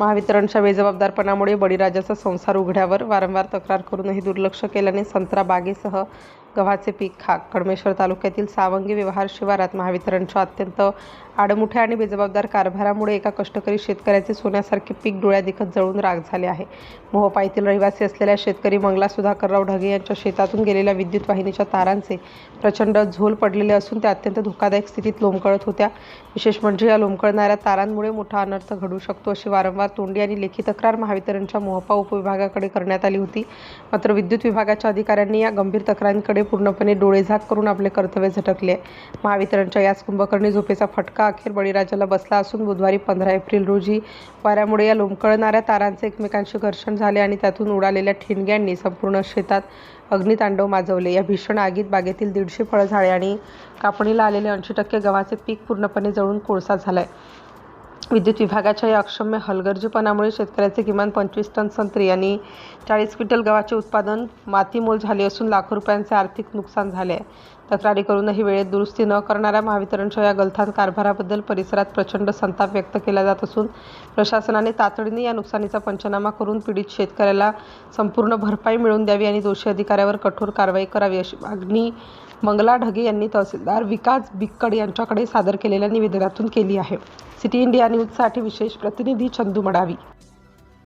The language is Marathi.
महावितरणच्या बेजबाबदारपणामुळे बळीराजाचा संसार उघड्यावर. वारंवार तक्रार करूनही दुर्लक्ष केल्याने संत्रा बागेसह गव्हाचे पीक खाक. कडमेश्वर तालुक्यातील सावंगी व्यवहार शिवारात महावितरणच्या अत्यंत आडमुठ्या आणि बेजबाबदार कारभारामुळे एका कष्टकरी शेतकऱ्याचे सोन्यासारखे पीक डोळ्यादेखत जळून राख झाले आहे. मोहोपा येथील रहिवासी असलेल्या शेतकरी मंगला सुधाकरराव ढगे यांच्या शेतातून गेलेल्या विद्युत वाहिनीच्या तारांचे प्रचंड झोल पडलेले असून त्या अत्यंत धोकादायक स्थितीत लोंबकळत होत्या. विशेष म्हणजे या लोंबकळणाऱ्या तारांमुळे मोठा अनर्थ घडू शकतो अशी वारंवार तोंडी आणि लेखी तक्रार महावितरणच्या मोहोपा उपविभागाकडे करण्यात आली होती. मात्र विद्युत विभागाच्या अधिकाऱ्यांनी या गंभीर तक्रारींकडे पूर्णपणे डोळेझाक करून आपले कर्तव्य झटकले. महावितरणच्या याच कुंभकर्णी झोपेचा फटका अखेर बळीराजाला बसला असून बुधवारी 15 एप्रिल रोजी वाऱ्यामुळे या लोंबकळणाऱ्या तारांचे एकमेकांशी घर्षण झाले आणि त्यातून उडालेल्या ठिणग्यांनी संपूर्ण शेतात अग्नितांडव माजवले. या भीषण आगीत बागेतील 150 फळझाडे आणि कापणीला आलेले 80% गव्हाचे पीक पूर्णपणे जळून कोळसा झालाय. विद्युत विभागाच्या या अक्षम्य हलगर्जीपणामुळे शेतकऱ्याचे किमान 25 टन संत्री आणि 40 क्विंटल गव्हाचे उत्पादन मातीमोल झाले असून लाखो रुपयांचे आर्थिक नुकसान झाले आहे. तक्रारी करूनही वेळेत दुरुस्ती न करणाऱ्या महावितरणच्या या गलथान कारभाराबद्दल परिसरात प्रचंड संताप व्यक्त केला जात असून प्रशासनाने तातडीने या नुकसानीचा पंचनामा करून पीडित शेतकऱ्याला संपूर्ण भरपाई मिळवून द्यावी आणि दोषी अधिकाऱ्यावर कठोर कारवाई करावी अशी मागणी मंगला ढगे यांनी तहसीलदार विकास बिक्कड यांच्याकडे सादर केलेल्या निवेदनातून केली आहे. सिटी इंडिया न्यूजसाठी विशेष प्रतिनिधी चंदू मडावी.